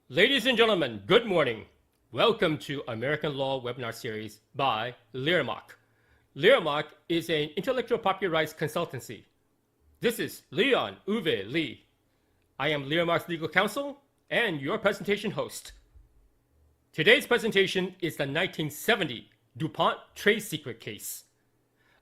Ladies and gentlemen, good morning. Welcome to American Law webinar series by Lehrmach. Lehrmach is an intellectual property rights consultancy. This is Leon, Uwe Lee. I am Lehrmach's legal counsel and your presentation host. Today's presentation is the 1970 Dupont trade secret case.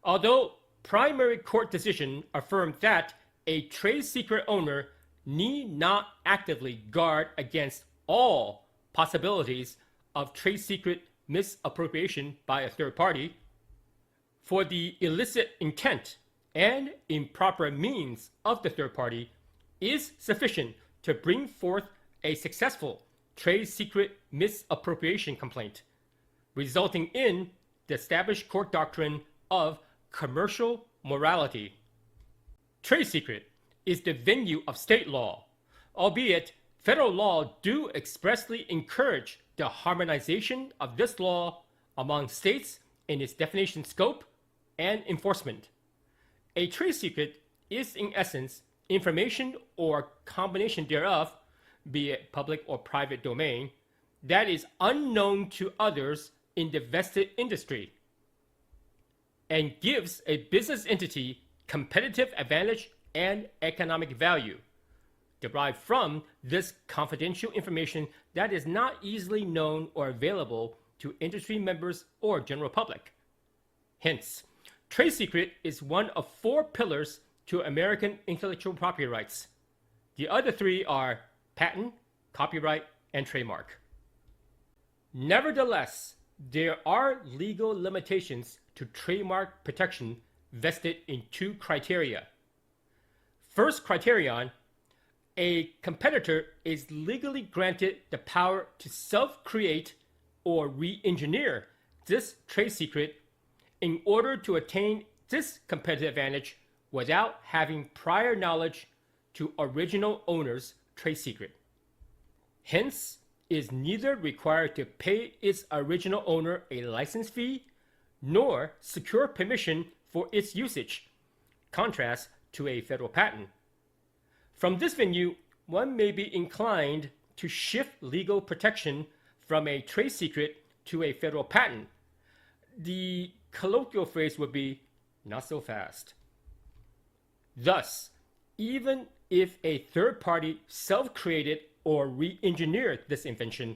Although primary court decision affirmed that a trade secret owner need not actively guard against all possibilities of trade secret misappropriation by a third party, for the illicit intent and improper means of the third party is sufficient to bring forth a successful trade secret misappropriation complaint, resulting in the established court doctrine of commercial morality. Trade secret is the venue of state law, albeit federal law do expressly encourage the harmonization of this law among states in its definition, scope, and enforcement. A trade secret is in essence information or combination thereof, be it public or private domain, that is unknown to others in the vested industry and gives a business entity competitive advantage and economic value derived from this confidential information that is not easily known or available to industry members or general public. Hence, trade secret is one of four pillars to American intellectual property rights. The other three are patent, copyright, and trademark. Nevertheless, there are legal limitations to trademark protection vested in two criteria. First criterion, a competitor is legally granted the power to self-create or re-engineer this trade secret in order to attain this competitive advantage without having prior knowledge to original owner's trade secret. Hence, is neither required to pay its original owner a license fee nor secure permission for its usage, contrast to a federal patent. From this venue, one may be inclined to shift legal protection from a trade secret to a federal patent. The colloquial phrase would be, not so fast. Thus, even if a third party self-created or re-engineered this invention,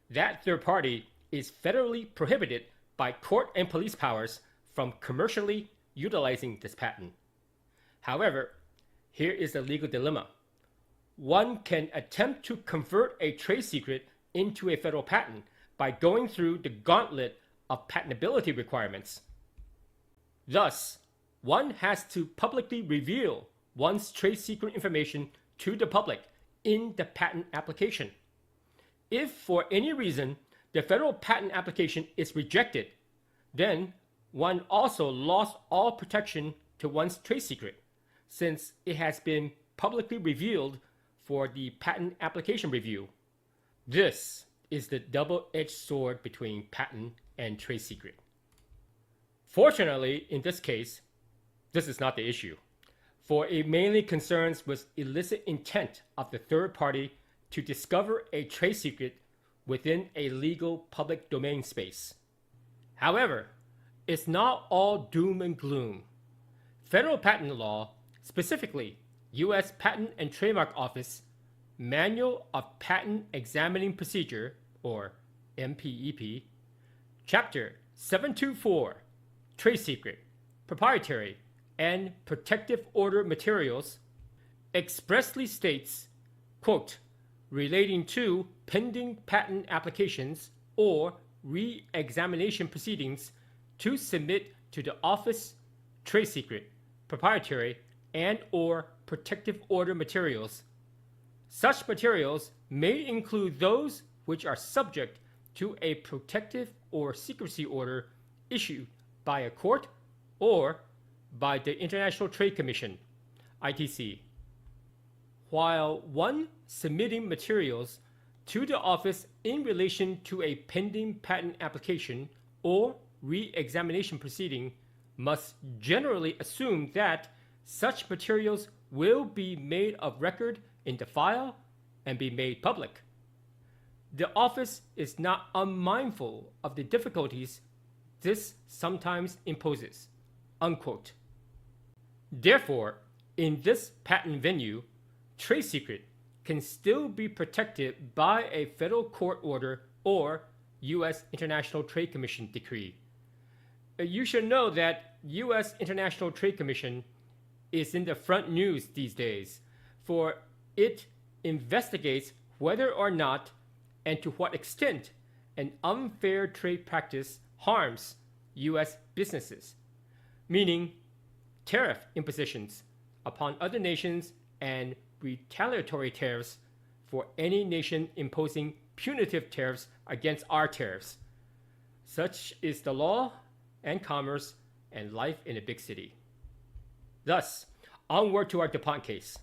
that third party is federally prohibited by court and police powers from commercially utilizing this patent. However, here is the legal dilemma. One can attempt to convert a trade secret into a federal patent by going through the gauntlet of patentability requirements. Thus, one has to publicly reveal one's trade secret information to the public in the patent application. If for any reason the federal patent application is rejected, then one also lost all protection to one's trade secret, since it has been publicly revealed for the patent application review. This is the double-edged sword between patent and trade secret. Fortunately, in this case, this is not the issue, for it mainly concerns with illicit intent of the third party to discover a trade secret within a legal public domain space. However, it's not all doom and gloom. Federal patent law, specifically U.S. Patent and Trademark Office Manual of Patent Examining Procedure, or MPEP, Chapter 724, Trade Secret, Proprietary, and Protective Order Materials, expressly states, quote, relating to pending patent applications or re-examination proceedings to submit to the office trade secret, proprietary, and or protective order materials. Such materials may include those which are subject to a protective or secrecy order issued by a court or by the International Trade Commission, ITC. While one submitting materials to the office in relation to a pending patent application or re-examination proceeding must generally assume that such materials will be made of record in the file and be made public. the office is not unmindful of the difficulties this sometimes imposes." Unquote. Therefore, in this patent venue, trade secret can still be protected by a federal court order or U.S. International Trade Commission decree. You should know that U.S. International Trade Commission is in the front news these days, for it investigates whether or not and to what extent an unfair trade practice harms U.S. businesses, meaning tariff impositions upon other nations and retaliatory tariffs for any nation imposing punitive tariffs against our tariffs. Such is the law and commerce and life in a big city. Thus, onward to our Dupont case.